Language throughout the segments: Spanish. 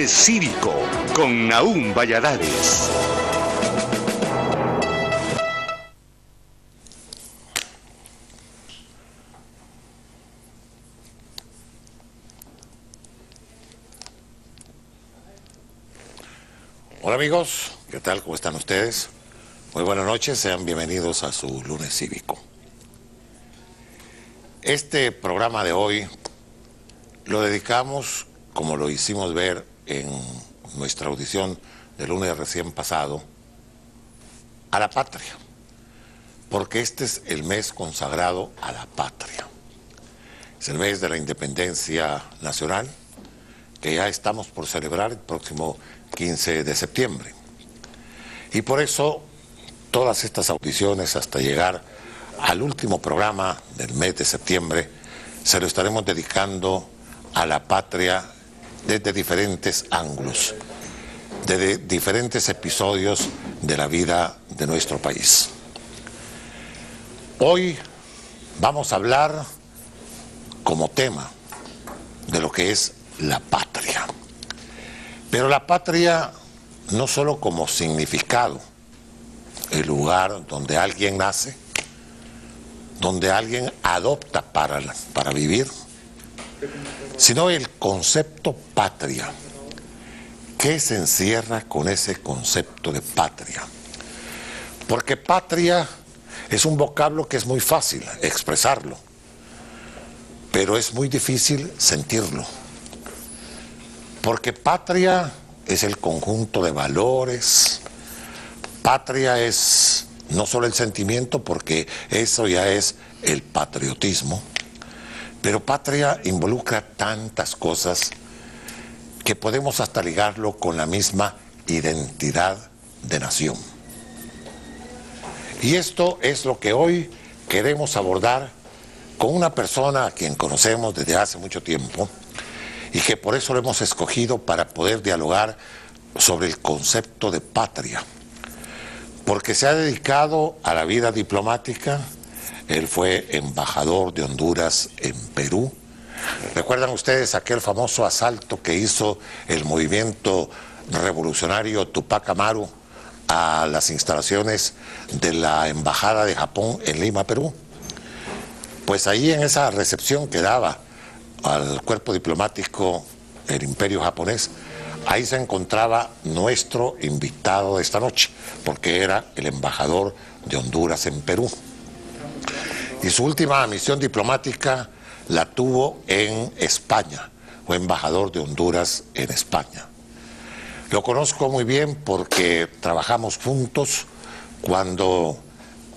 Lunes Cívico con Nahum Valladares. Hola amigos, ¿qué tal? ¿Cómo están ustedes? Muy buenas noches, sean bienvenidos a su Lunes Cívico. Este programa de hoy lo dedicamos, como lo hicimos ver en nuestra audición del lunes recién pasado, a la patria, porque este es el mes consagrado a la patria. Es el mes de la independencia nacional, que ya estamos por celebrar el próximo 15 de septiembre. Y por eso todas estas audiciones hasta llegar al último programa del mes de septiembre se lo estaremos dedicando a la patria desde diferentes ángulos, desde diferentes episodios de la vida de nuestro país. Hoy vamos a hablar como tema de lo que es la patria. Pero la patria no solo como significado, el lugar donde alguien nace, donde alguien adopta para vivir, sino el concepto patria. ¿Qué se encierra con ese concepto de patria? Porque patria es un vocablo que es muy fácil expresarlo, pero es muy difícil sentirlo. Porque patria es el conjunto de valores, patria es no solo el sentimiento, porque eso ya es el patriotismo, pero patria involucra tantas cosas que podemos hasta ligarlo con la misma identidad de nación. Y esto es lo que hoy queremos abordar con una persona a quien conocemos desde hace mucho tiempo, y que por eso lo hemos escogido para poder dialogar sobre el concepto de patria, porque se ha dedicado a la vida diplomática. Él fue embajador de Honduras en Perú. ¿Recuerdan ustedes aquel famoso asalto que hizo el movimiento revolucionario Tupac Amaru a las instalaciones de la Embajada de Japón en Lima, Perú? Pues ahí en esa recepción que daba al cuerpo diplomático el Imperio japonés, ahí se encontraba nuestro invitado de esta noche, porque era el embajador de Honduras en Perú. Y su última misión diplomática la tuvo en España, fue embajador de Honduras en España. Lo conozco muy bien porque trabajamos juntos cuando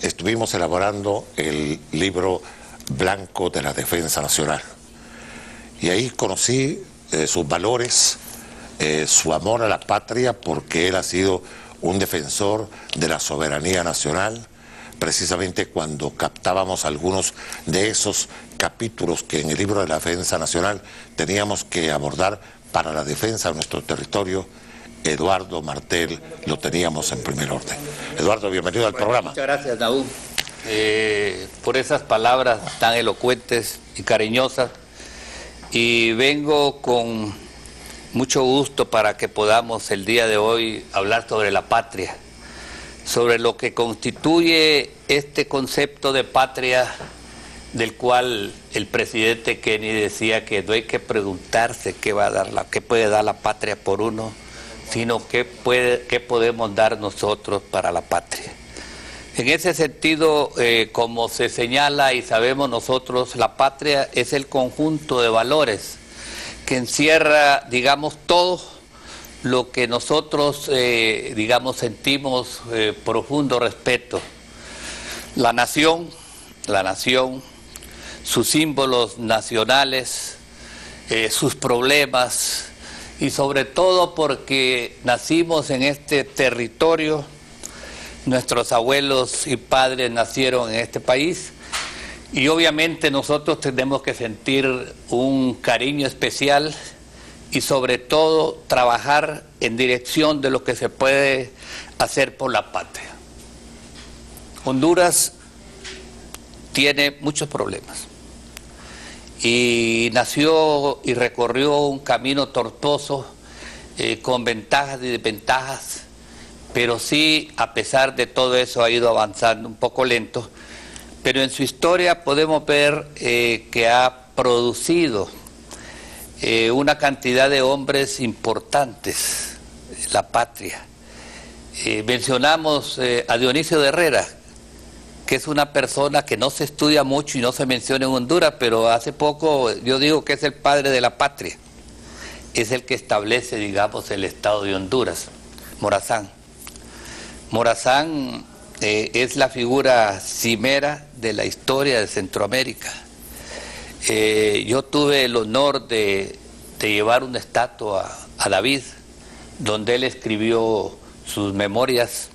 estuvimos elaborando el libro blanco de la defensa nacional. Y ahí conocí sus valores, su amor a la patria, porque él ha sido un defensor de la soberanía nacional, precisamente cuando captábamos algunos de esos capítulos que en el libro de la defensa nacional teníamos que abordar para la defensa de nuestro territorio. Eduardo Martel lo teníamos en primer orden. Eduardo, bienvenido al programa. Muchas gracias, Nahum, por esas palabras tan elocuentes y cariñosas. Y vengo con mucho gusto para que podamos el día de hoy hablar sobre la patria, sobre lo que constituye este concepto de patria, del cual el presidente Kennedy decía que no hay que preguntarse qué puede dar la patria por uno, sino qué podemos dar nosotros para la patria. En ese sentido, como se señala y sabemos nosotros, la patria es el conjunto de valores que encierra, digamos, todo lo que nosotros, digamos, sentimos profundo respeto. La nación, sus símbolos nacionales, sus problemas, y sobre todo porque nacimos en este territorio. Nuestros abuelos y padres nacieron en este país y obviamente nosotros tenemos que sentir un cariño especial y sobre todo trabajar en dirección de lo que se puede hacer por la patria. Honduras tiene muchos problemas y nació y recorrió un camino tortuoso con ventajas y desventajas, pero sí, a pesar de todo eso, ha ido avanzando un poco lento, pero en su historia podemos ver que ha producido una cantidad de hombres importantes, la patria. Mencionamos a Dionisio de Herrera, que es una persona que no se estudia mucho y no se menciona en Honduras, pero hace poco yo digo que es el padre de la patria. Es el que establece, digamos, el Estado de Honduras, Morazán. Morazán es la figura cimera de la historia de Centroamérica. Yo tuve el honor de llevar una estatua a David, donde él escribió sus memorias,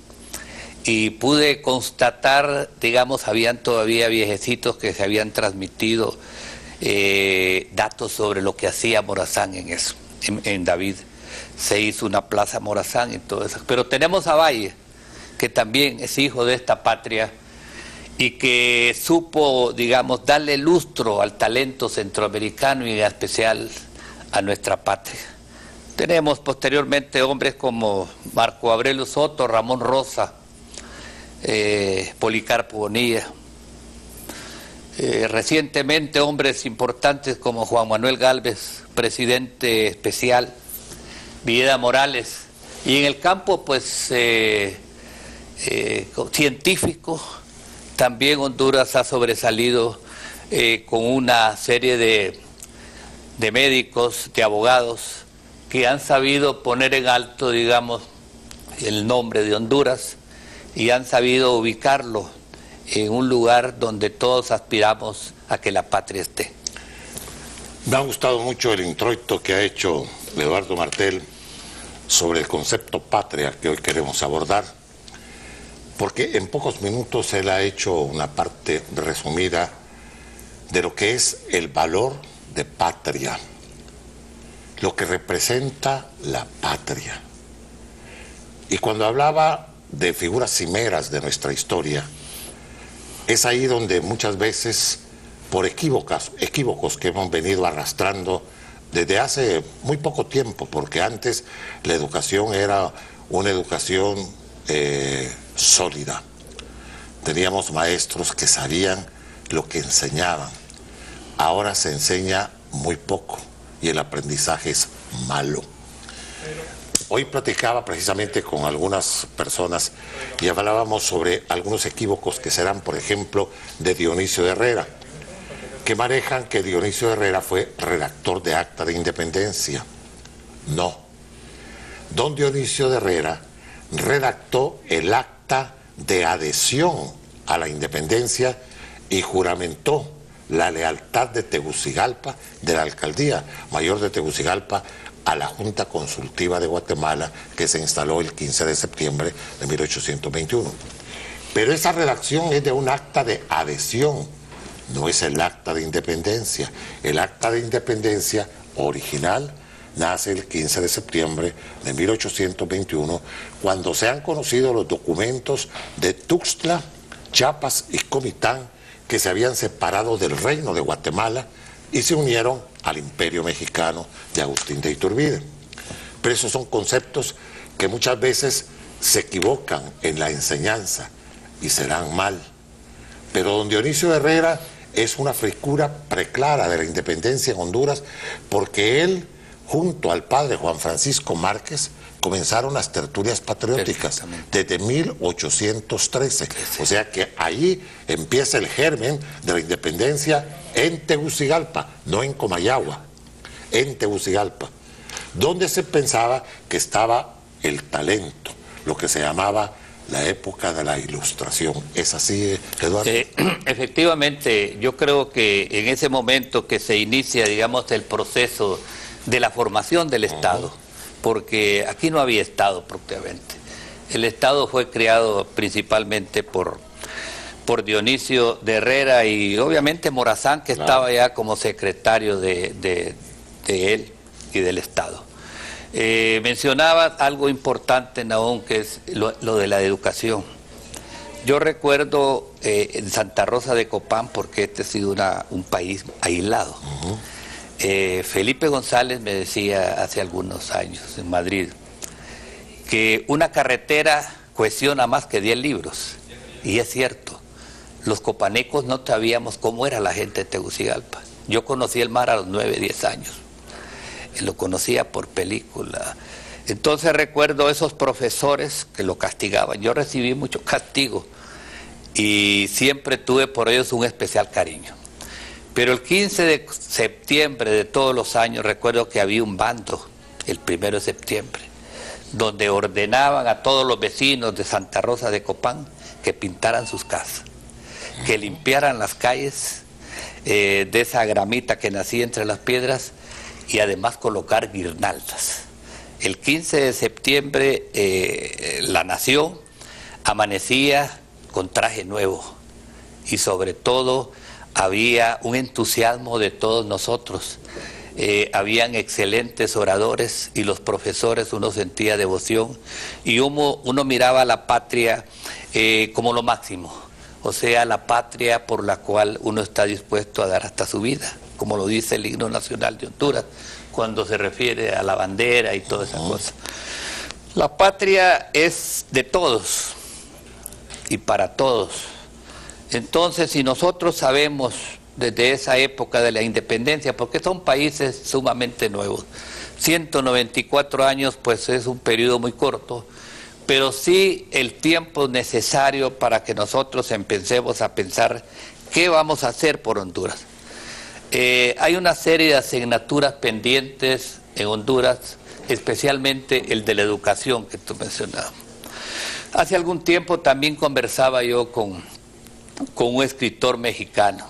y pude constatar, digamos, habían todavía viejecitos que se habían transmitido datos sobre lo que hacía Morazán en eso. En David se hizo una plaza Morazán y todo eso. Pero tenemos a Valle, que también es hijo de esta patria y que supo, digamos, darle lustro al talento centroamericano y en especial a nuestra patria. Tenemos posteriormente hombres como Marco Aurelio Soto, Ramón Rosa, Policarpo Bonilla. Recientemente hombres importantes como Juan Manuel Gálvez, presidente especial, Villeda Morales, y en el campo pues científico también Honduras ha sobresalido con una serie de médicos, de abogados que han sabido poner en alto, digamos, el nombre de Honduras y han sabido ubicarlo en un lugar donde todos aspiramos a que la patria esté. Me ha gustado mucho el introito que ha hecho Eduardo Martel sobre el concepto patria que hoy queremos abordar, porque en pocos minutos él ha hecho una parte resumida de lo que es el valor de patria, lo que representa la patria. Y cuando hablaba de figuras cimeras de nuestra historia, es ahí donde muchas veces, por equívocos que hemos venido arrastrando desde hace muy poco tiempo, porque antes la educación era una educación sólida. Teníamos maestros que sabían lo que enseñaban. Ahora se enseña muy poco y el aprendizaje es malo. Hoy platicaba precisamente con algunas personas y hablábamos sobre algunos equívocos que serán, por ejemplo, de Dionisio de Herrera, que manejan que Dionisio de Herrera fue redactor de Acta de Independencia. No. Don Dionisio de Herrera redactó el Acta de Adhesión a la Independencia y juramentó la lealtad de Tegucigalpa, de la Alcaldía Mayor de Tegucigalpa, a la Junta Consultiva de Guatemala, que se instaló el 15 de septiembre de 1821. Pero esa redacción es de un acta de adhesión, no es el acta de independencia. El acta de independencia original nace el 15 de septiembre de 1821, cuando se han conocido los documentos de Tuxtla, Chiapas y Comitán, que se habían separado del Reino de Guatemala y se unieron al Imperio Mexicano de Agustín de Iturbide. Pero esos son conceptos que muchas veces se equivocan en la enseñanza y se dan mal. Pero don Dionisio Herrera es una figura preclara de la independencia en Honduras, porque él, junto al padre Juan Francisco Márquez, comenzaron las tertulias patrióticas desde 1813. O sea que ahí empieza el germen de la independencia en Tegucigalpa, no en Comayagua, en Tegucigalpa, donde se pensaba que estaba el talento, lo que se llamaba la época de la Ilustración. ¿Es así, Eduardo? Efectivamente, yo creo que en ese momento que se inicia, digamos, el proceso de la formación del Estado, porque aquí no había Estado propiamente. El Estado fue creado principalmente por Dionisio de Herrera y obviamente Morazán, que estaba ya como secretario de él y del Estado. Mencionaba algo importante, Nahum, que es lo de la educación. Yo recuerdo en Santa Rosa de Copán, porque este ha sido un país aislado, Felipe González me decía hace algunos años en Madrid que una carretera cuestiona más que 10 libros. Y es cierto, los copanecos no sabíamos cómo era la gente de Tegucigalpa. Yo conocí el mar a los 9, 10 años. Lo conocía por película. Entonces recuerdo esos profesores que lo castigaban. Yo recibí mucho castigo y siempre tuve por ellos un especial cariño. Pero el 15 de septiembre de todos los años recuerdo que había un bando, el 1 de septiembre, donde ordenaban a todos los vecinos de Santa Rosa de Copán que pintaran sus casas, que limpiaran las calles de esa gramita que nacía entre las piedras y además colocar guirnaldas. El 15 de septiembre la nación amanecía con traje nuevo y sobre todo había un entusiasmo de todos nosotros. Habían excelentes oradores y los profesores, uno sentía devoción y uno miraba a la patria como lo máximo, o sea, la patria por la cual uno está dispuesto a dar hasta su vida, como lo dice el himno nacional de Honduras, cuando se refiere a la bandera y todas esas cosas. La patria es de todos y para todos. Entonces, si nosotros sabemos desde esa época de la independencia, porque son países sumamente nuevos, 194 años pues es un periodo muy corto, pero sí el tiempo necesario para que nosotros empecemos a pensar qué vamos a hacer por Honduras. Hay una serie de asignaturas pendientes en Honduras, especialmente el de la educación que tú mencionabas. Hace algún tiempo también conversaba yo con un escritor mexicano,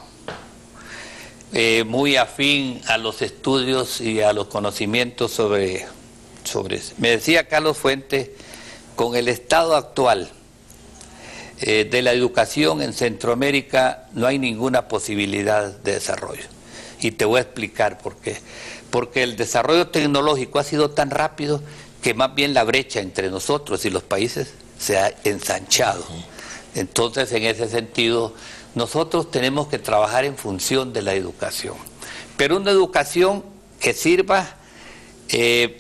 muy afín a los estudios y a los conocimientos sobre eso. Me decía Carlos Fuentes, con el estado actual de la educación en Centroamérica no hay ninguna posibilidad de desarrollo. Y te voy a explicar por qué. Porque el desarrollo tecnológico ha sido tan rápido que más bien la brecha entre nosotros y los países se ha ensanchado. Entonces, en ese sentido, nosotros tenemos que trabajar en función de la educación. Pero una educación que sirva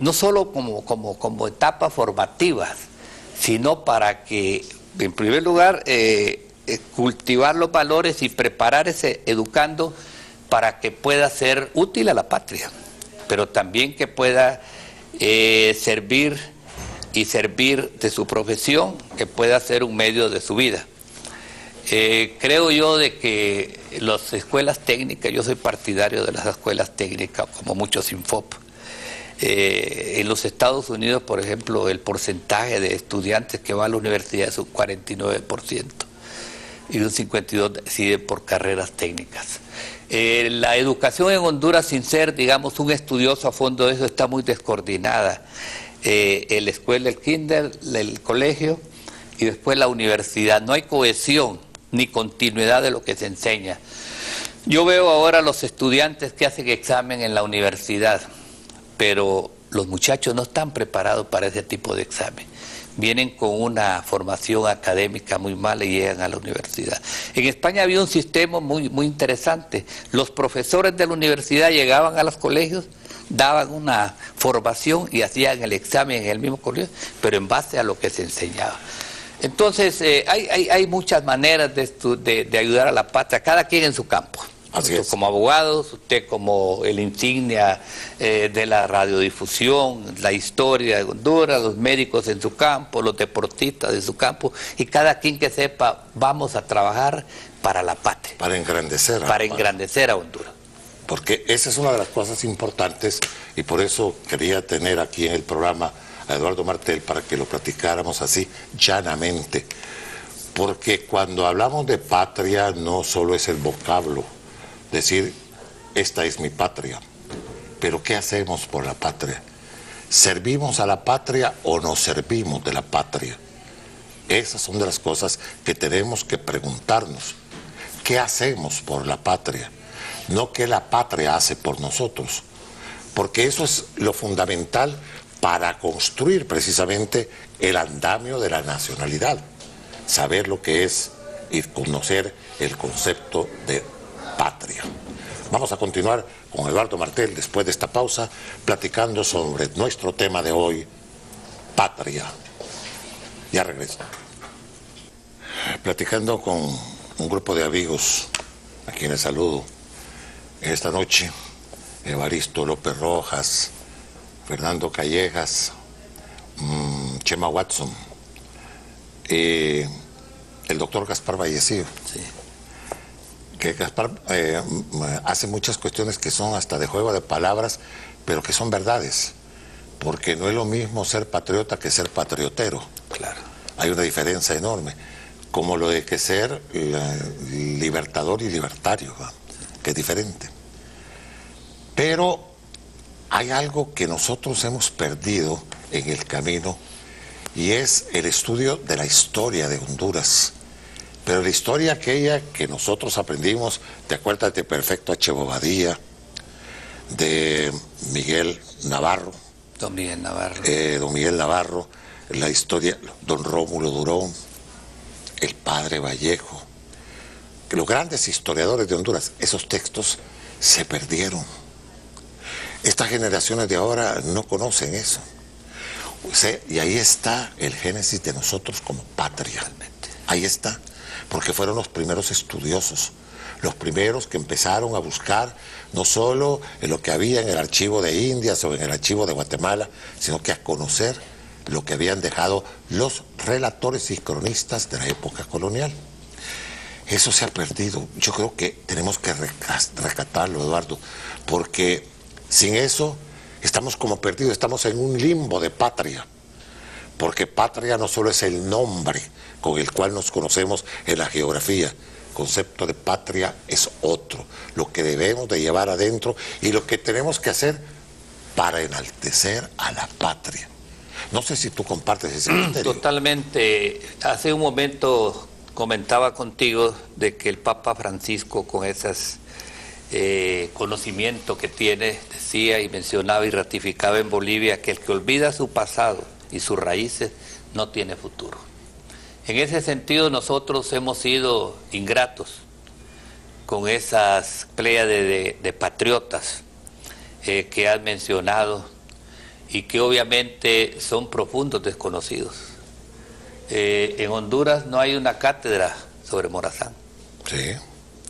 no solo como etapas formativas, sino para que, en primer lugar, cultivar los valores y preparar ese educando para que pueda ser útil a la patria, pero también que pueda servir de su profesión, que pueda ser un medio de su vida. Creo yo de que las escuelas técnicas, yo soy partidario de las escuelas técnicas, como muchos Infop. En los Estados Unidos, por ejemplo, el porcentaje de estudiantes que van a la universidad es un 49% y un 52% deciden por carreras técnicas. La educación en Honduras, sin ser, digamos, un estudioso a fondo de eso, está muy descoordinada. La escuela, el kinder, el colegio y después la universidad. No hay cohesión ni continuidad de lo que se enseña. Yo veo ahora a los estudiantes que hacen examen en la universidad, pero los muchachos no están preparados para ese tipo de examen. Vienen con una formación académica muy mala y llegan a la universidad. En España había un sistema muy interesante. Los profesores de la universidad llegaban a los colegios, daban una formación y hacían el examen en el mismo colegio, pero en base a lo que se enseñaba. Entonces, hay muchas maneras de ayudar a la patria, cada quien en su campo. Usted como abogados, usted como el insignia de la radiodifusión, la historia de Honduras, los médicos en su campo, los deportistas en su campo, y cada quien que sepa, vamos a trabajar para la patria. Para engrandecer a Honduras. Porque esa es una de las cosas importantes y por eso quería tener aquí en el programa a Eduardo Martel para que lo platicáramos así llanamente. Porque cuando hablamos de patria no solo es el vocablo, decir, esta es mi patria. Pero ¿qué hacemos por la patria? ¿Servimos a la patria o nos servimos de la patria? Esas son de las cosas que tenemos que preguntarnos. ¿Qué hacemos por la patria? No qué la patria hace por nosotros. Porque eso es lo fundamental para construir precisamente el andamio de la nacionalidad. Saber lo que es y conocer el concepto de patria. Vamos a continuar con Eduardo Martel después de esta pausa, platicando sobre nuestro tema de hoy, patria. Ya regreso. Platicando con un grupo de amigos a quienes saludo esta noche, Evaristo López Rojas, Fernando Callejas, Chema Watson, el doctor Gaspar Vallecillo. Sí. Que Gaspar hace muchas cuestiones que son hasta de juego de palabras, pero que son verdades, porque no es lo mismo ser patriota que ser patriotero. Claro. Hay una diferencia enorme, como lo de que ser libertador y libertario, ¿va? Que es diferente. Pero hay algo que nosotros hemos perdido en el camino, y es el estudio de la historia de Honduras. Pero la historia aquella que nosotros aprendimos, te acuerdas de Perfecto H. Bobadilla, de Miguel Navarro. Don Miguel Navarro. Don Miguel Navarro, la historia, don Rómulo Durón, el padre Vallejo. Que los grandes historiadores de Honduras, esos textos se perdieron. Estas generaciones de ahora no conocen eso. Y ahí está el génesis de nosotros como patria. Ahí está. Porque fueron los primeros estudiosos, los primeros que empezaron a buscar no solo en lo que había en el archivo de Indias o en el archivo de Guatemala, sino que a conocer lo que habían dejado los relatores y cronistas de la época colonial. Eso se ha perdido. Yo creo que tenemos que rescatarlo, Eduardo, porque sin eso estamos como perdidos, estamos en un limbo de patria. Porque patria no solo es el nombre con el cual nos conocemos en la geografía, el concepto de patria es otro, lo que debemos de llevar adentro y lo que tenemos que hacer para enaltecer a la patria. No sé si tú compartes ese criterio. Totalmente. Hace un momento comentaba contigo de que el Papa Francisco, con esas conocimiento que tiene, decía y mencionaba y ratificaba en Bolivia que el que olvida su pasado y sus raíces no tiene futuro. En ese sentido nosotros hemos sido ingratos con esas pléyades de patriotas que has mencionado y que obviamente son profundos desconocidos. En Honduras no hay una cátedra sobre Morazán, Sí.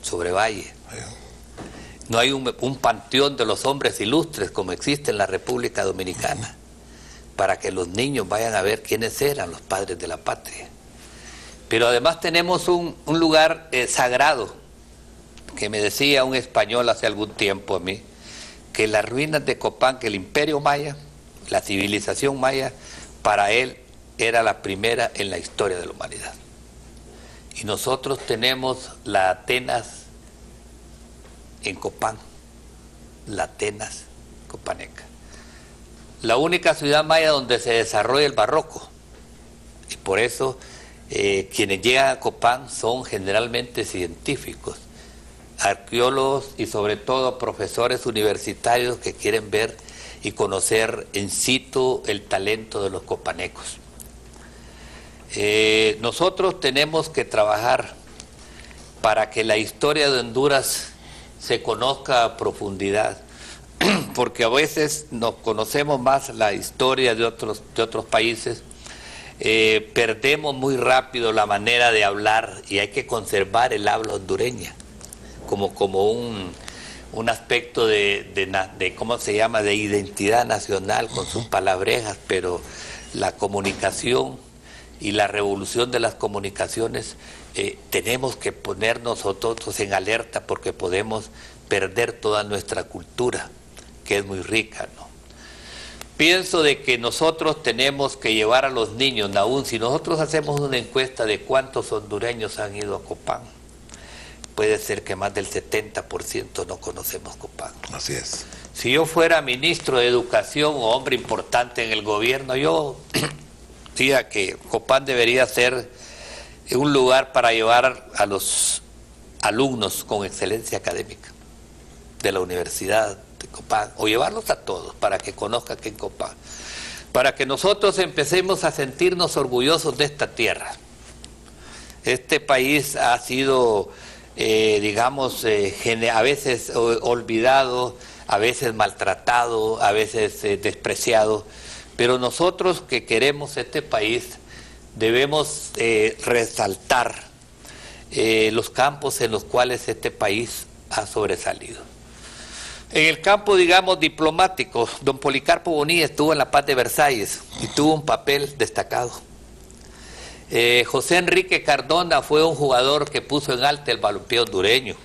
sobre Valle. Sí. No hay un panteón de los hombres ilustres como existe en la República Dominicana, para que los niños vayan a ver quiénes eran los padres de la patria. Pero además tenemos un lugar sagrado, que me decía un español hace algún tiempo a mí, que las ruinas de Copán, que el imperio maya, la civilización maya, para él era la primera en la historia de la humanidad. Y nosotros tenemos la Atenas en Copán, la Atenas copaneca. La única ciudad maya donde se desarrolla el barroco. Y por eso quienes llegan a Copán son generalmente científicos, arqueólogos y sobre todo profesores universitarios que quieren ver y conocer in situ el talento de los copanecos. Nosotros tenemos que trabajar para que la historia de Honduras se conozca a profundidad, porque a veces nos conocemos más la historia de otros países, perdemos muy rápido la manera de hablar y hay que conservar el habla hondureña como un aspecto de ¿cómo se llama?, de identidad nacional con sus palabrejas, pero la comunicación y la revolución de las comunicaciones tenemos que ponernos nosotros en alerta porque podemos perder toda nuestra cultura, que es muy rica, ¿no? Pienso de que nosotros tenemos que llevar a los niños, aún si nosotros hacemos una encuesta de cuántos hondureños han ido a Copán, puede ser que más del 70% no conocemos Copán. Así es. Si yo fuera ministro de Educación o hombre importante en el gobierno, yo diría que Copán debería ser un lugar para llevar a los alumnos con excelencia académica de la Universidad de Copán, o llevarlos a todos para que conozcan que en Copán, para que nosotros empecemos a sentirnos orgullosos de esta tierra. Este país ha sido digamos, a veces olvidado, a veces maltratado, a veces despreciado, pero nosotros que queremos este país debemos resaltar los campos en los cuales este país ha sobresalido. En el campo, digamos, diplomático, don Policarpo Bonilla estuvo en la Paz de Versalles y tuvo un papel destacado. José Enrique Cardona fue un jugador que puso en alto el balompié hondureño.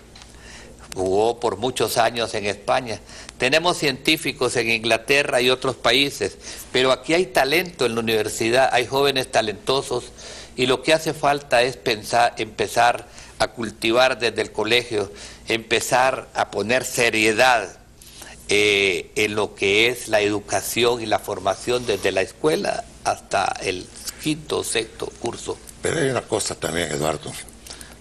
Jugó por muchos años en España. Tenemos científicos en Inglaterra y otros países, pero aquí hay talento en la universidad, hay jóvenes talentosos, y lo que hace falta es empezar a cultivar desde el colegio, empezar a poner seriedad en lo que es la educación y la formación desde la escuela hasta el quinto o sexto curso. Pero hay una cosa también, Eduardo.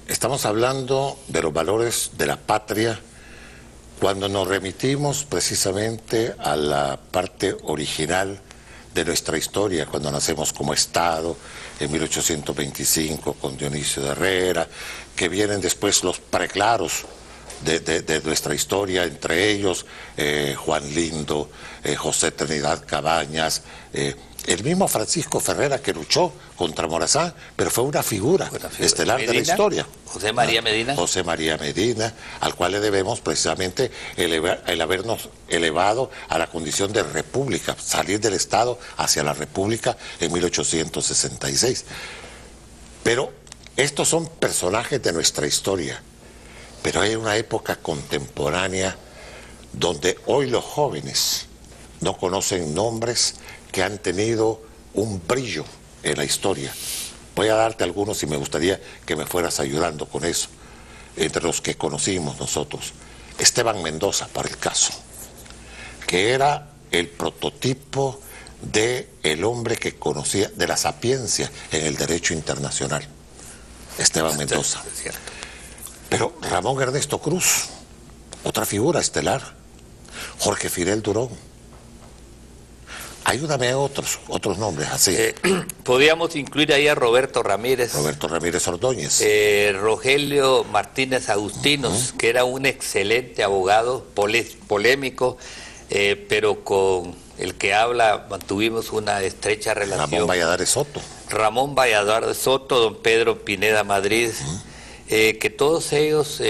Estamos hablando de los valores de la patria cuando nos remitimos precisamente a la parte original de nuestra historia, cuando nacemos como Estado en 1825 con Dionisio de Herrera, que vienen después los preclaros de nuestra historia, entre ellos Juan Lindo, José Trinidad Cabañas, el mismo Francisco Ferrera, que luchó contra Morazán, pero fue una figura estelar de la historia. José María Medina. José María Medina, al cual le debemos precisamente el habernos elevado a la condición de república, salir del Estado hacia la república en 1866. Pero estos son personajes de nuestra historia, pero hay una época contemporánea donde hoy los jóvenes no conocen nombres que han tenido un brillo en la historia. Voy a darte algunos y me gustaría que me fueras ayudando con eso. Entre los que conocimos nosotros, Esteban Mendoza, para el caso, que era el prototipo de el hombre que conocía de la sapiencia en el derecho internacional. Esteban Mendoza. Pero Ramón Ernesto Cruz, otra figura estelar. Jorge Fidel Durón. Ayúdame a otros nombres así. Podríamos incluir ahí a Roberto Ramírez. Roberto Ramírez Ordóñez. Rogelio Martínez Agustinos, que era un excelente abogado, polémico, pero con el que mantuvimos una estrecha relación. Ramón Valladares Soto. Ramón Valladares Soto, don Pedro Pineda Madrid, que todos ellos,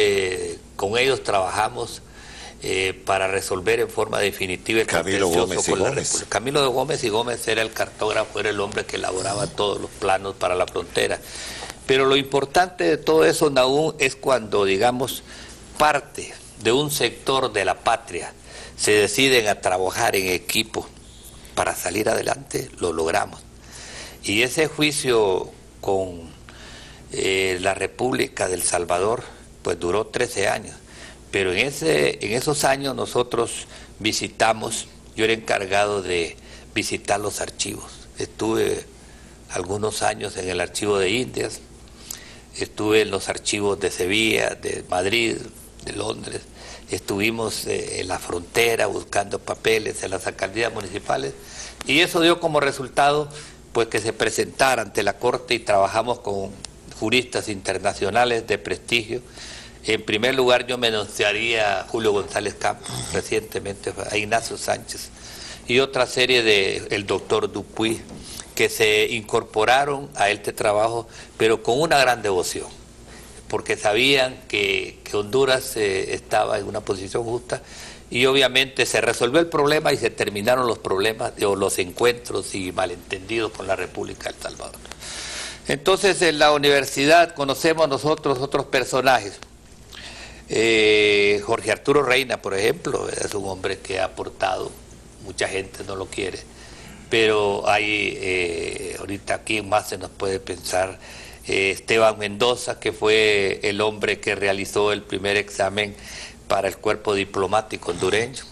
con ellos trabajamos para resolver en forma definitiva el Camilo Gómez y Gómez. Camilo Gómez y Gómez era el cartógrafo, era el hombre que elaboraba todos los planos para la frontera. Pero lo importante de todo eso, Nahum, es cuando, digamos, parte de un sector de la patria se deciden a trabajar en equipo para salir adelante, lo logramos. Y ese juicio con la República del Salvador, pues duró 13 años. Pero en esos años nosotros visitamos, yo era encargado de visitar los archivos. Estuve algunos años en el archivo de Indias, estuve en los archivos de Sevilla, de Madrid, de Londres, estuvimos en la frontera buscando papeles en las alcaldías municipales, y eso dio como resultado pues que se presentara ante la Corte, y trabajamos con juristas internacionales de prestigio. En primer lugar, yo menciaría a Julio González Campos, recientemente a Ignacio Sánchez, y otra serie el doctor Dupuy, que se incorporaron a este trabajo, pero con una gran devoción, porque sabían que Honduras estaba en una posición justa, y obviamente se resolvió el problema y se terminaron los problemas o los encuentros y malentendidos con la República del Salvador. Entonces, en la universidad conocemos nosotros otros personajes. Jorge Arturo Reina, por ejemplo, es un hombre que ha aportado, mucha gente no lo quiere, pero hay, ahorita aquí más se nos puede pensar, Esteban Mendoza, que fue el hombre que realizó el primer examen para el cuerpo diplomático hondureño,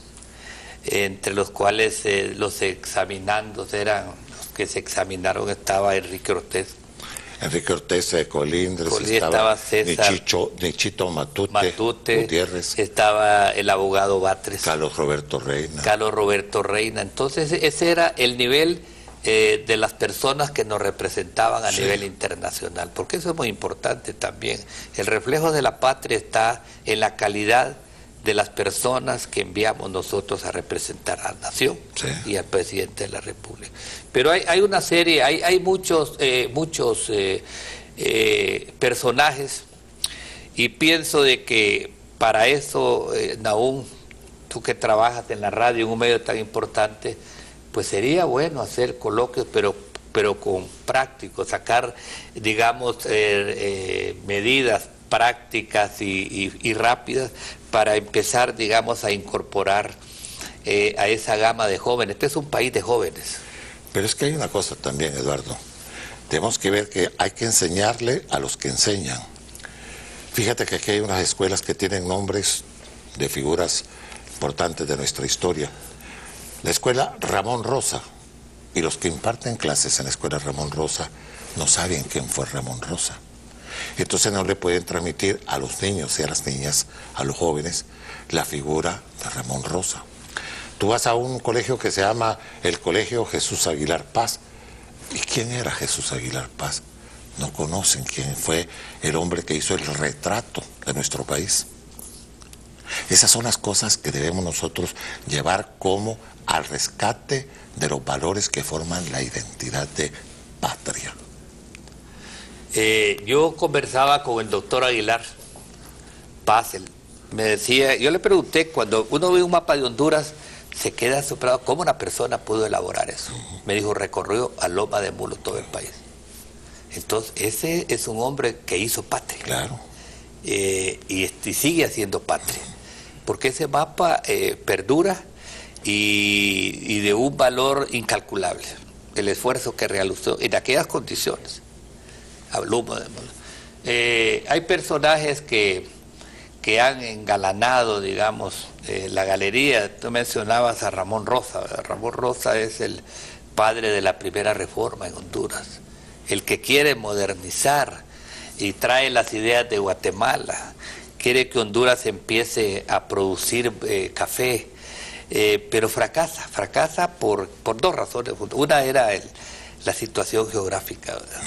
entre los cuales los examinandos los que se examinaron estaba Enrique Ortiz. Enrique Ortiz de Colindres, estaba César Nichito Matute, Gutiérrez, estaba el abogado Batres, Carlos Roberto Reina. Entonces ese era el nivel de las personas que nos representaban a Sí. nivel internacional, porque eso es muy importante también. El reflejo de la patria está en la calidad de las personas que enviamos nosotros a representar a la nación, Sí. y al presidente de la República. Pero hay una serie, hay muchos personajes, y pienso de que para eso, Nahum, tú que trabajas en la radio, en un medio tan importante, pues sería bueno hacer coloquios, pero con prácticos, sacar, digamos, medidas prácticas y rápidas para empezar, digamos, a incorporar a esa gama de jóvenes. Este es un país de jóvenes. Pero es que hay una cosa también, Eduardo. Tenemos que ver que hay que enseñarle a los que enseñan. Fíjate que aquí hay unas escuelas que tienen nombres de figuras importantes de nuestra historia. La escuela Ramón Rosa, y los que imparten clases en la escuela Ramón Rosa no saben quién fue Ramón Rosa. Entonces no le pueden transmitir a los niños y a las niñas, a los jóvenes, la figura de Ramón Rosa. Tú vas a un colegio que se llama el Colegio Jesús Aguilar Paz. ¿Y quién era Jesús Aguilar Paz? No conocen quién fue el hombre que hizo el retrato de nuestro país. Esas son las cosas que debemos nosotros llevar como al rescate de los valores que forman la identidad de patria. Yo conversaba con el doctor Aguilar Paz, me decía, yo le pregunté, cuando uno ve un mapa de Honduras, se queda asombrado, ¿cómo una persona pudo elaborar eso? Me dijo, recorrió a loma de mulo todo el país. Entonces, ese es un hombre que hizo patria. Claro. Y sigue haciendo patria. Porque ese mapa perdura y de un valor incalculable. El esfuerzo que realizó en aquellas condiciones. Hay personajes que han engalanado, digamos, la galería. Tú mencionabas a Ramón Rosa. Ramón Rosa es el padre de la primera reforma en Honduras, el que quiere modernizar y trae las ideas de Guatemala, quiere que Honduras empiece a producir café, pero fracasa por dos razones. Una era la situación geográfica, ¿verdad?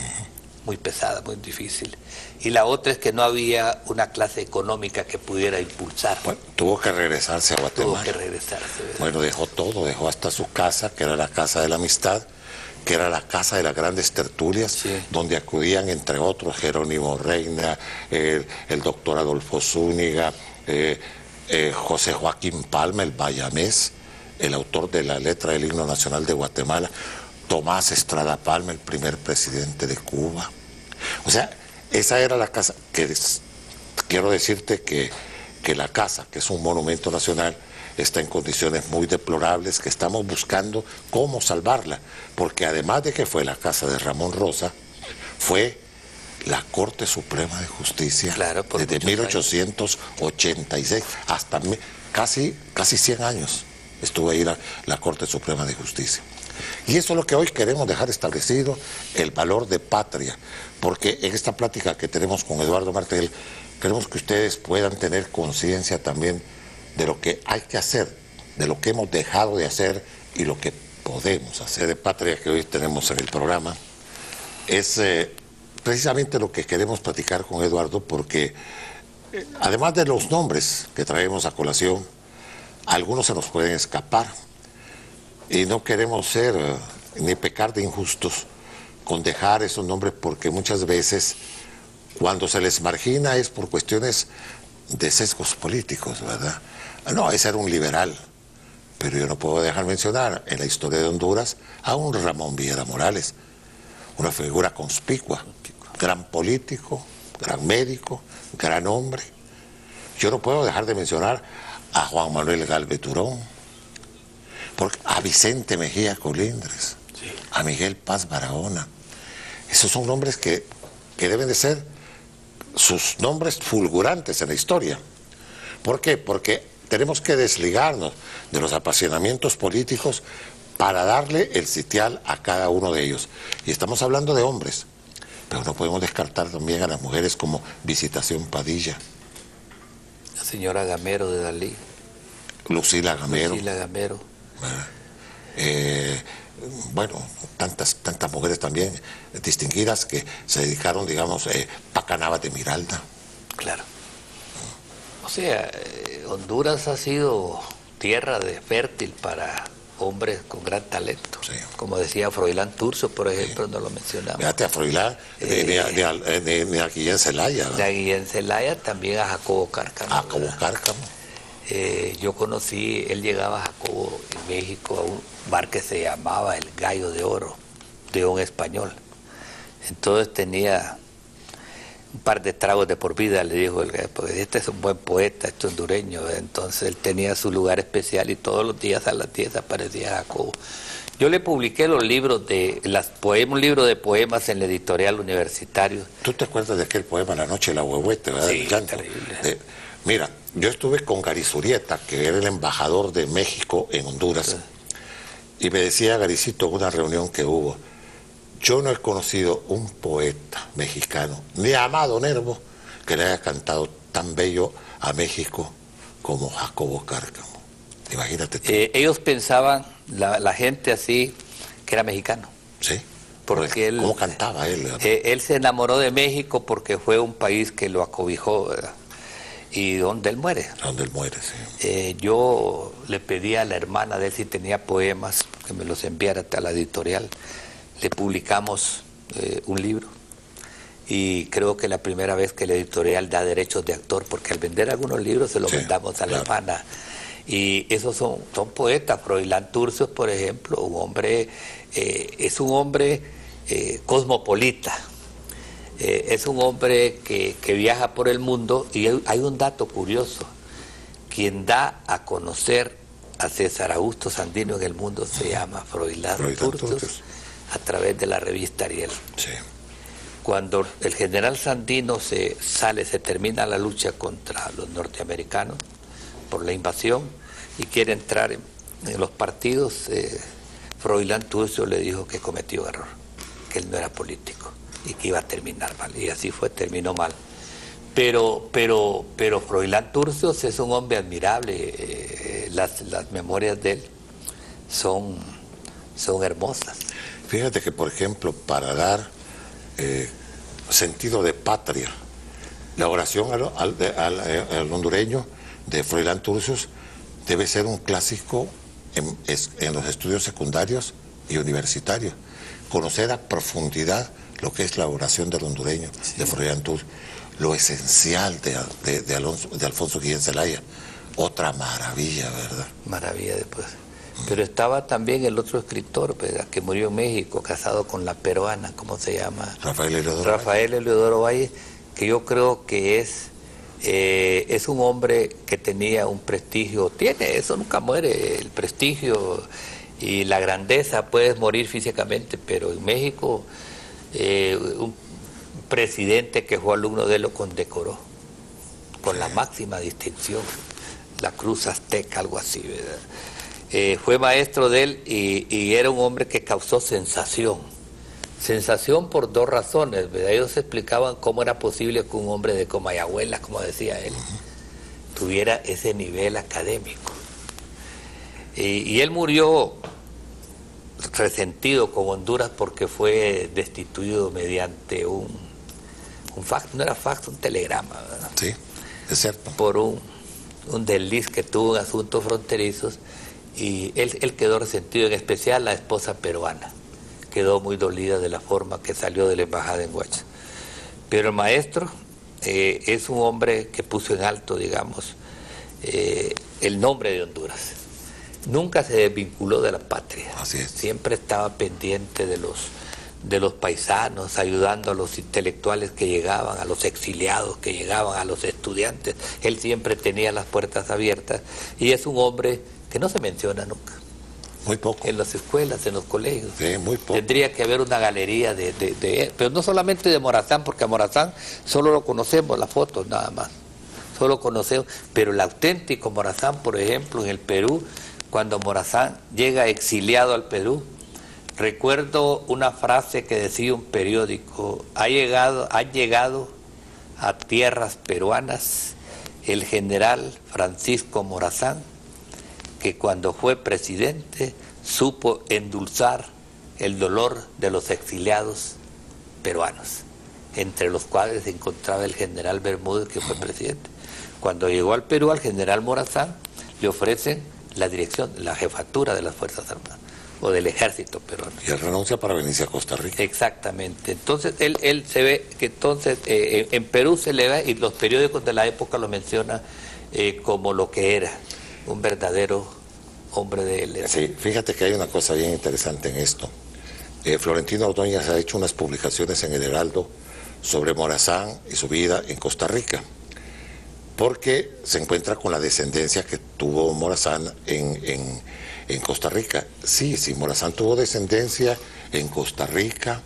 Muy pesada, muy difícil. Y la otra es que no había una clase económica que pudiera impulsar. Bueno, tuvo que regresarse a Guatemala. Tuvo que regresarse, ¿verdad? Bueno, dejó todo, dejó hasta su casa, que era la Casa de la Amistad, que era la casa de las grandes tertulias, Sí. donde acudían, entre otros, Jerónimo Reina, el doctor Adolfo Zúñiga, José Joaquín Palma, el bayamés, el autor de la letra del himno nacional de Guatemala, Tomás Estrada Palma, el primer presidente de Cuba. O sea, esa era la casa que quiero decirte que la casa, que es un monumento nacional, está en condiciones muy deplorables, que estamos buscando cómo salvarla, porque además de que fue la casa de Ramón Rosa, fue la Corte Suprema de Justicia, claro, desde 1886 hasta casi 100 años estuvo ahí la Corte Suprema de Justicia. Y eso es lo que hoy queremos dejar establecido, el valor de patria, porque en esta plática que tenemos con Eduardo Martel, queremos que ustedes puedan tener conciencia también de lo que hay que hacer, de lo que hemos dejado de hacer y lo que podemos hacer. De patria que hoy tenemos en el programa es precisamente lo que queremos platicar con Eduardo, porque además de los nombres que traemos a colación, algunos se nos pueden escapar y no queremos ser ni pecar de injustos con dejar esos nombres, porque muchas veces cuando se les margina es por cuestiones de sesgos políticos, ¿verdad? No, ese era un liberal, pero yo no puedo dejar mencionar en la historia de Honduras a un Ramón Villera Morales, una figura conspicua, gran político, gran médico, gran hombre. Yo no puedo dejar de mencionar a Juan Manuel Gálvez Durón, a Vicente Mejía Colindres, sí, a Miguel Paz Barahona. Esos son nombres que deben de ser sus nombres fulgurantes en la historia. ¿Por qué? Porque tenemos que desligarnos de los apasionamientos políticos para darle el sitial a cada uno de ellos. Y estamos hablando de hombres, pero no podemos descartar también a las mujeres como Visitación Padilla, la señora Gamero de Dalí, Lucila Gamero. Lucila Gamero. bueno, tantas mujeres también distinguidas que se dedicaron, digamos, Pacanaba de Miralda. Claro. O sea, Honduras ha sido tierra de fértil para hombres con gran talento. Sí. Como decía Froilán Turso, por ejemplo, no lo mencionamos. Fíjate, a Froilán, ni a Guillén Zelaya. De Guillén Zelaya, también a Jacobo Cárcamo. A Jacobo Cárcamo. Yo conocí, él llegaba a Jacobo en México a un bar que se llamaba El Gallo de Oro, de un español. Entonces tenía un par de tragos de por vida, le dijo el gallo, porque este es un buen poeta, este hondureño. Entonces él tenía su lugar especial y todos los días a las 10 aparecía Jacobo. Yo le publiqué los libros un libro de poemas en la editorial Universitario. ¿Tú te acuerdas de aquel poema La Noche de la Huehuete, verdad? Sí, terrible. Mira, yo estuve con Garizurieta, que era el embajador de México en Honduras, y me decía Garicito en una reunión que hubo, yo no he conocido un poeta mexicano, ni a Amado Nervo, que le haya cantado tan bello a México como Jacobo Cárcamo. Imagínate tú. Ellos pensaban, la gente así, que era mexicano. Sí. Porque él, ¿cómo cantaba él? Él se enamoró de México porque fue un país que lo acobijó, ¿verdad? Y donde él muere. Donde él muere, sí. Yo le pedí a la hermana de él si tenía poemas, que me los enviara a la editorial. Le publicamos un libro. Y creo que la primera vez que la editorial da derechos de autor, porque al vender algunos libros se los vendamos a la hermana. Y esos son poetas. Froilán Turcios, por ejemplo, es un hombre cosmopolita. Es un hombre que viaja por el mundo, y hay un dato curioso: quien da a conocer a César Augusto Sandino en el mundo se llama Froilán Turcios, a través de la revista Ariel. Sí. Cuando el general Sandino se termina la lucha contra los norteamericanos por la invasión y quiere entrar en los partidos, Froilán Turcios le dijo que cometió un error, que él no era político y que iba a terminar mal, y así fue, terminó mal. Pero Froilán Turcios es un hombre admirable, las memorias de él son hermosas. Fíjate que, por ejemplo, para dar sentido de patria, la oración al hondureño de Froilán Turcios debe ser un clásico en los estudios secundarios y universitarios. Conocer a profundidad lo que es la oración del hondureño, de Froilán Turcios, lo esencial de Alfonso Guillén Zelaya. Otra maravilla, ¿verdad? Maravilla después. Pero estaba también el otro escritor, ¿verdad?, que murió en México, casado con la peruana, ¿cómo se llama? Rafael Eleodoro Valle, que yo creo que es un hombre que tenía un prestigio, eso nunca muere, el prestigio y la grandeza. Puedes morir físicamente, pero en México un presidente que fue alumno de él lo condecoró con la máxima distinción, la Cruz Azteca, algo así, ¿verdad? Fue maestro de él y era un hombre que causó sensación por dos razones, ¿verdad? Ellos explicaban cómo era posible que un hombre de Comayagüela, como decía él, tuviera ese nivel académico. Y él murió resentido con Honduras porque fue destituido mediante un fax, no era fax, un telegrama, ¿verdad? Sí, es cierto. Por un desliz que tuvo en asuntos fronterizos, y él quedó resentido, en especial la esposa peruana quedó muy dolida de la forma que salió de la embajada en Huacha. Pero el maestro es un hombre que puso en alto, digamos, el nombre de Honduras. Nunca se desvinculó de la patria. Así es. Siempre estaba pendiente de los paisanos, ayudando a los intelectuales que llegaban, a los exiliados que llegaban, a los estudiantes. Él siempre tenía las puertas abiertas, y es un hombre que no se menciona nunca. Muy poco. En las escuelas, en los colegios. Sí, muy poco. Tendría que haber una galería de él, pero no solamente de Morazán, porque a Morazán solo lo conocemos, las fotos nada más. Solo conocemos, pero el auténtico Morazán, por ejemplo, en el Perú, cuando Morazán llega exiliado al Perú, recuerdo una frase que decía un periódico: han llegado a tierras peruanas el general Francisco Morazán, que cuando fue presidente supo endulzar el dolor de los exiliados peruanos, entre los cuales se encontraba el general Bermúdez, que fue presidente. Cuando llegó al Perú, al general Morazán le ofrecen la dirección, la jefatura de las Fuerzas Armadas, o del ejército peruano. Y él renuncia para venirse a Costa Rica. Exactamente. Entonces, él se ve que entonces en Perú se le ve, y los periódicos de la época lo mencionan como lo que era, un verdadero hombre de letras. Sí, fíjate que hay una cosa bien interesante en esto. Florentino Ordóñez ha hecho unas publicaciones en el Heraldo sobre Morazán y su vida en Costa Rica, porque se encuentra con la descendencia que tuvo Morazán en Costa Rica. Sí, Morazán tuvo descendencia en Costa Rica,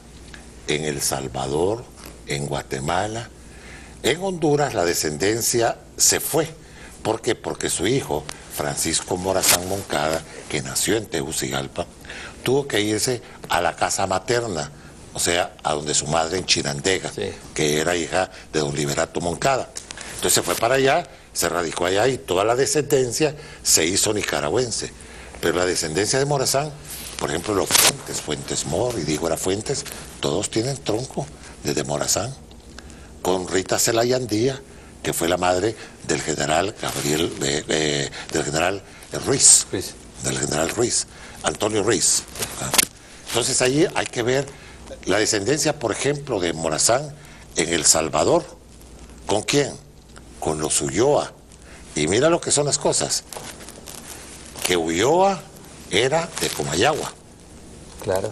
en El Salvador, en Guatemala. En Honduras la descendencia se fue. ¿Por qué? Porque su hijo, Francisco Morazán Moncada, que nació en Tegucigalpa, tuvo que irse a la casa materna, o sea, a donde su madre en Chinandega, sí, que era hija de don Liberato Moncada. Entonces se fue para allá, se radicó allá y toda la descendencia se hizo nicaragüense. Pero la descendencia de Morazán, por ejemplo, los Fuentes Mor y Dígora Fuentes, todos tienen tronco desde Morazán, con Rita Celayandía, que fue la madre del general del general Ruiz, Antonio Ruiz. Entonces allí hay que ver la descendencia, por ejemplo, de Morazán en El Salvador. ¿Con quién? Con los Ulloa. Y mira lo que son las cosas. Que Ulloa era de Comayagua. Claro.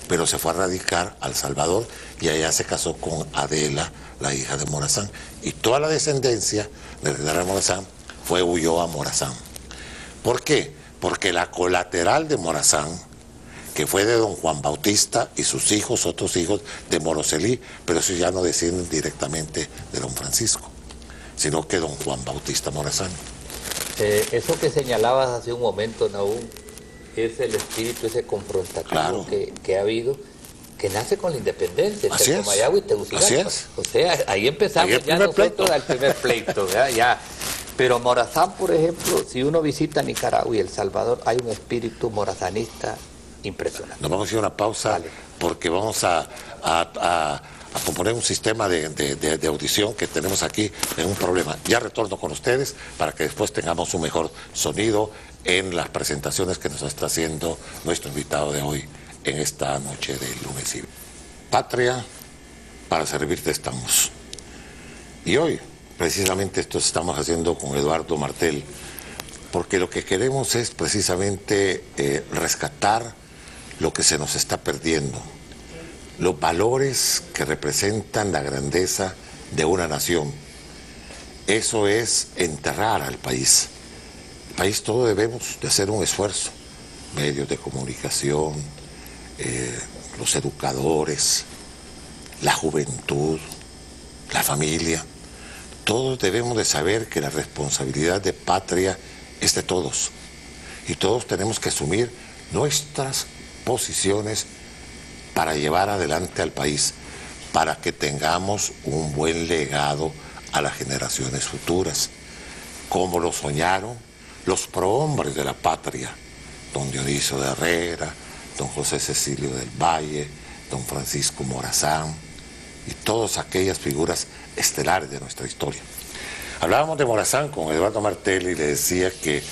Pero se fue a radicar al Salvador y allá se casó con Adela, la hija de Morazán. Y toda la descendencia del general Morazán fue Ulloa Morazán. ¿Por qué? Porque la colateral de Morazán, que fue de don Juan Bautista y sus hijos, otros hijos de Moroselí, pero esos ya no descienden directamente de don Francisco, sino que don Juan Bautista Morazán. Eso que señalabas hace un momento, Nahum, es el espíritu ese confrontativo, claro, que ha habido, que nace con la independencia entre Comayagua y Tegucigalpa. Así es. O sea, ahí empezamos ya nosotros al primer pleito, ya. Pero Morazán, por ejemplo, si uno visita Nicaragua y El Salvador, hay un espíritu morazanista impresionante. Nos vamos a ir a una pausa, vale, porque vamos a componer un sistema de audición que tenemos aquí en un problema. Ya retorno con ustedes para que después tengamos un mejor sonido en las presentaciones que nos está haciendo nuestro invitado de hoy en esta noche de lunes. Patria, para servirte estamos. Y hoy, precisamente esto estamos haciendo con Eduardo Martel, porque lo que queremos es precisamente rescatar lo que se nos está perdiendo, los valores que representan la grandeza de una nación. Eso es enterrar al país. El país todo debemos de hacer un esfuerzo, medios de comunicación, los educadores, la juventud, la familia. Todos debemos de saber que la responsabilidad de patria es de todos y todos tenemos que asumir nuestras posiciones para llevar adelante al país, para que tengamos un buen legado a las generaciones futuras, como lo soñaron los prohombres de la patria, don Dionisio de Herrera, don José Cecilio del Valle, don Francisco Morazán y todas aquellas figuras estelares de nuestra historia. Hablábamos de Morazán con Eduardo Martel y le decía que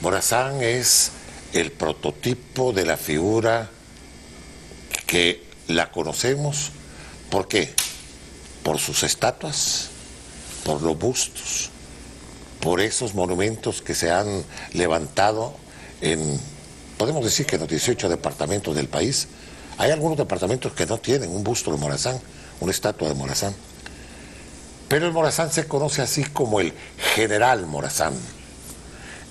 Morazán es el prototipo de la figura que la conocemos. ¿Por qué? Por sus estatuas, por los bustos, por esos monumentos que se han levantado en, podemos decir que en los 18 departamentos del país. Hay algunos departamentos que no tienen un busto de Morazán, una estatua de Morazán. Pero el Morazán se conoce así como el general Morazán,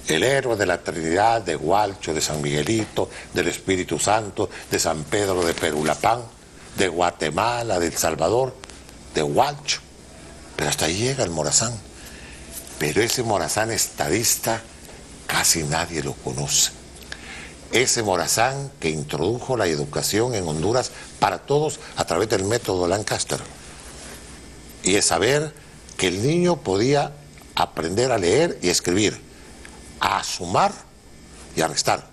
el héroe de la Trinidad, de Hualcho, de San Miguelito, del Espíritu Santo, de San Pedro de Perulapán, de Guatemala, de El Salvador, de Hualcho. Pero hasta ahí llega el Morazán. Pero ese Morazán estadista casi nadie lo conoce. Ese Morazán que introdujo la educación en Honduras para todos a través del método Lancaster. Y es saber que el niño podía aprender a leer y escribir, a sumar y a restar.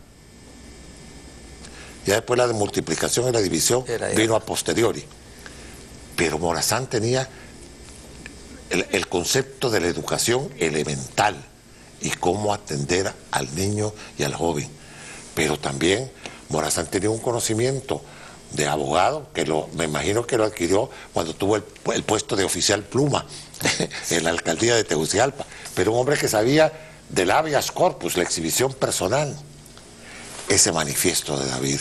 Ya después la de multiplicación y la división vino a posteriori. Pero Morazán tenía el concepto de la educación elemental y cómo atender al niño y al joven. Pero también Morazán tenía un conocimiento de abogado, que me imagino que lo adquirió cuando tuvo el puesto de oficial pluma en la alcaldía de Tegucigalpa. Pero un hombre que sabía del habeas corpus, la exhibición personal. Ese manifiesto de David,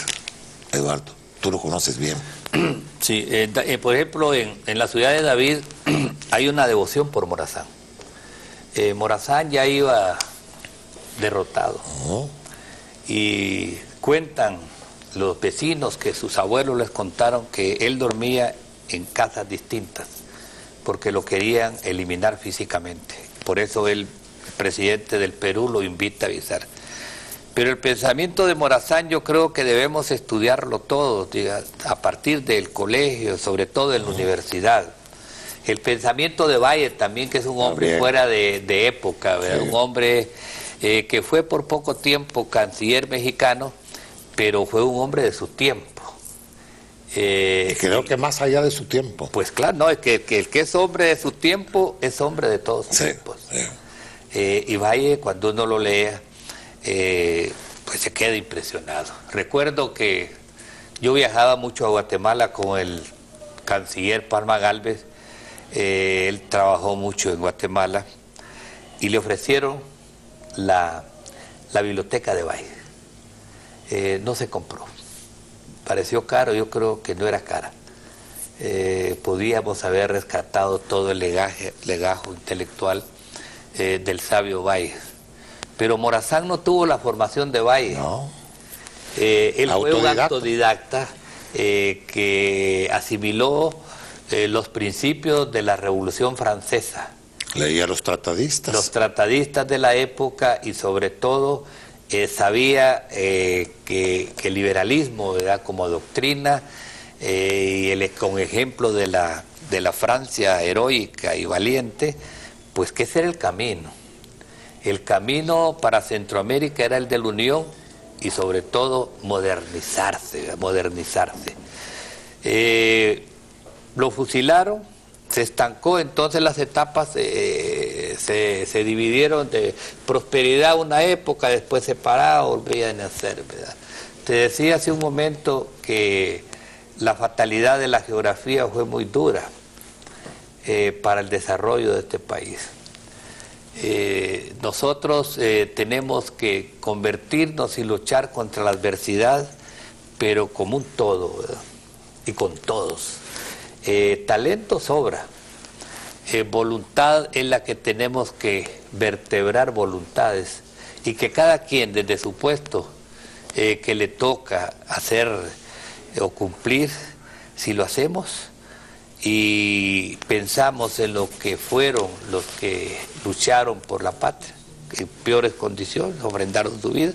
Eduardo, tú lo conoces bien. Sí, por ejemplo, en la ciudad de David hay una devoción por Morazán. Morazán ya iba derrotado. Y cuentan los vecinos que sus abuelos les contaron que él dormía en casas distintas, porque lo querían eliminar físicamente. Por eso el presidente del Perú lo invita a avisar. Pero el pensamiento de Morazán yo creo que debemos estudiarlo todos, a partir del colegio, sobre todo en la universidad. El pensamiento de Valle también, que es un hombre fuera de época, ¿verdad? Sí. Un hombre que fue por poco tiempo canciller mexicano, pero fue un hombre de su tiempo. Y creo que más allá de su tiempo. Pues claro, no, es que el que es hombre de su tiempo es hombre de todos sus tiempos. Sí. Y Valle, cuando uno lo lea, pues se queda impresionado. Recuerdo que yo viajaba mucho a Guatemala con el canciller Palma Gálvez. Él trabajó mucho en Guatemala y le ofrecieron la biblioteca de Valle. No se compró, pareció caro, yo creo que no era cara. Podíamos haber rescatado todo el legajo intelectual del sabio Valle, pero Morazán no tuvo la formación de Valle. No. Él fue un autodidacta que asimiló los principios de la Revolución Francesa. Leía a los tratadistas. Los tratadistas de la época, y sobre todo sabía que el liberalismo era como doctrina, y con ejemplo de la Francia heroica y valiente, pues que ese era el camino. El camino para Centroamérica era el de la unión y sobre todo modernizarse. Lo fusilaron, se estancó, entonces las etapas se dividieron de prosperidad una época, después separado, volvía a nacer, ¿verdad? Te decía hace un momento que la fatalidad de la geografía fue muy dura para el desarrollo de este país. Nosotros tenemos que convertirnos y luchar contra la adversidad, pero como un todo, ¿verdad? Y con todos. Talento sobra, voluntad es la que tenemos que vertebrar voluntades, y que cada quien desde su puesto que le toca hacer o cumplir, si lo hacemos y pensamos en lo que fueron los que lucharon por la patria en peores condiciones, ofrendaron su vida,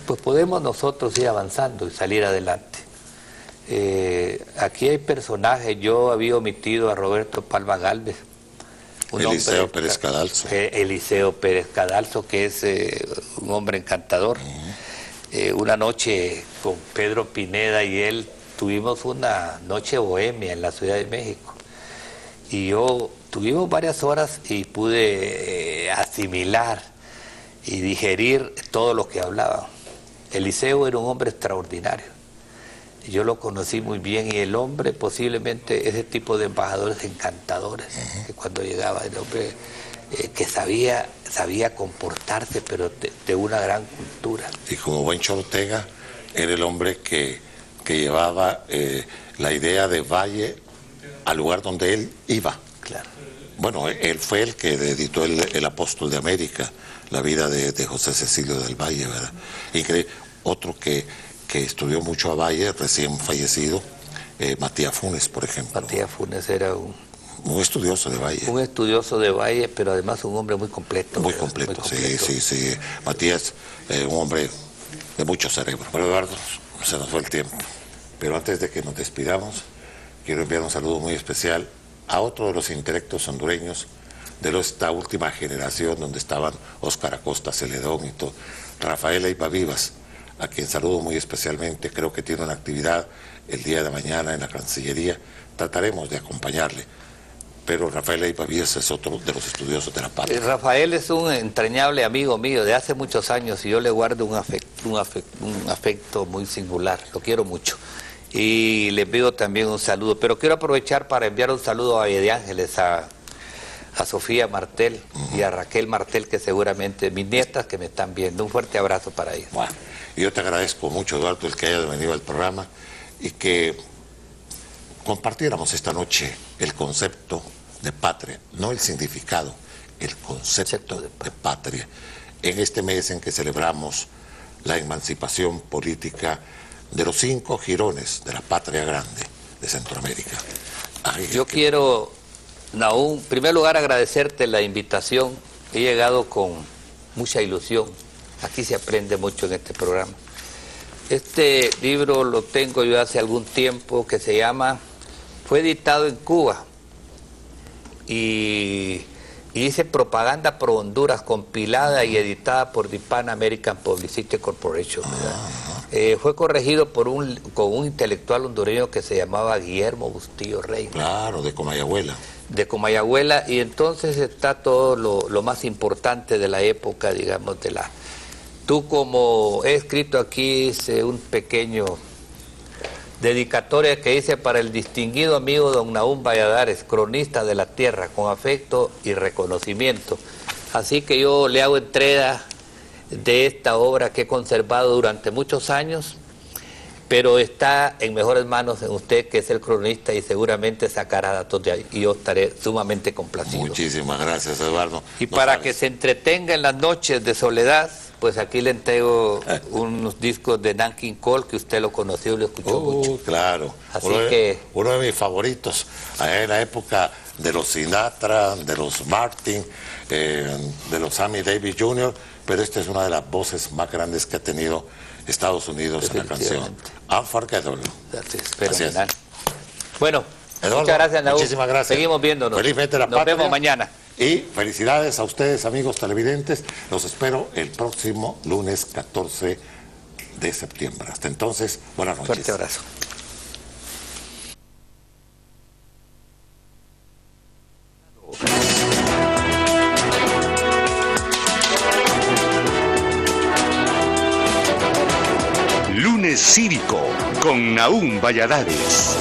pues podemos nosotros ir avanzando y salir adelante. Aquí hay personajes, yo había omitido a Roberto Palma Gálvez, Eliseo Pérez Cadalso. Eliseo Pérez Cadalso, que es un hombre encantador. Una noche con Pedro Pineda y él tuvimos una noche bohemia en la Ciudad de México, y tuvimos varias horas y pude asimilar y digerir todo lo que hablaba. Eliseo era un hombre extraordinario. Yo lo conocí muy bien, y el hombre posiblemente ese tipo de embajadores encantadores, que cuando llegaba el hombre que sabía comportarse, pero de una gran cultura. Y como buen Ortega era el hombre que llevaba la idea de Valle al lugar donde él iba. Claro. Bueno, él fue el que editó el Apóstol de América, la vida de José Cecilio del Valle, ¿verdad? Increíble. Otro que estudió mucho a Valle, recién fallecido, Matías Funes, por ejemplo. Matías Funes era un estudioso de Valle. Un estudioso de Valle, pero además un hombre muy completo. Muy completo, sí. Matías, un hombre de mucho cerebro. Pero Eduardo, se nos fue el tiempo. Pero antes de que nos despidamos, quiero enviar un saludo muy especial a otro de los intelectos hondureños de esta última generación, donde estaban Óscar Acosta Celedón y todo, Rafael Eiva Vivas, a quien saludo muy especialmente, creo que tiene una actividad el día de mañana en la Cancillería, trataremos de acompañarle. Pero Rafael Leiva-Víez es otro de los estudiosos de la patria. Rafael es un entrañable amigo mío de hace muchos años y yo le guardo un afecto muy singular, lo quiero mucho. Y le pido también un saludo, pero quiero aprovechar para enviar un saludo a Valle de Ángeles, a Sofía Martel y a Raquel Martel, que seguramente mis nietas que me están viendo. Un fuerte abrazo para ellas. Bueno, yo te agradezco mucho, Eduardo, el que haya venido al programa y que compartiéramos esta noche el concepto de patria, no el significado, el concepto de patria, en este mes en que celebramos la emancipación política de los 5 jirones de la patria grande de Centroamérica. Yo quiero, Nahum, en primer lugar agradecerte la invitación. He llegado con mucha ilusión. Aquí se aprende mucho en este programa. Este libro lo tengo yo hace algún tiempo, que se llama, fue editado en Cuba y dice Propaganda pro Honduras, compilada y editada por The Pan American Publicity Corporation. Fue corregido con un intelectual hondureño que se llamaba Guillermo Bustillo Rey. Claro, de Comayagüela. De Comayagüela, y entonces está todo lo más importante de la época, digamos, de la... Tú, como he escrito aquí, hice un pequeño dedicatoria que hice para el distinguido amigo don Nahum Valladares, cronista de la tierra, con afecto y reconocimiento. Así que yo le hago entrega de esta obra que he conservado durante muchos años, pero está en mejores manos en usted, que es el cronista, y seguramente sacará datos de ahí, y yo estaré sumamente complacido. Muchísimas gracias, Eduardo. Y para que se entretenga en las noches de soledad, pues aquí le entrego unos discos de Nat King Cole, que usted lo conoció y lo escuchó mucho. Claro. Así que... Uno de mis favoritos, allá en la época de los Sinatra, de los Martin, de los Sammy Davis Jr., pero esta es una de las voces más grandes que ha tenido Estados Unidos en la canción. Unforgettable. Fenomenal. Bueno, Eduardo, muchas gracias, Nahum. Muchísimas gracias. Seguimos viéndonos. Felizmente la Nos patria. vemos mañana. Y felicidades a ustedes, amigos televidentes. Los espero el próximo lunes 14 de septiembre. Hasta entonces, buenas noches. Fuerte abrazo. Lunes Cívico con Nahum Valladares.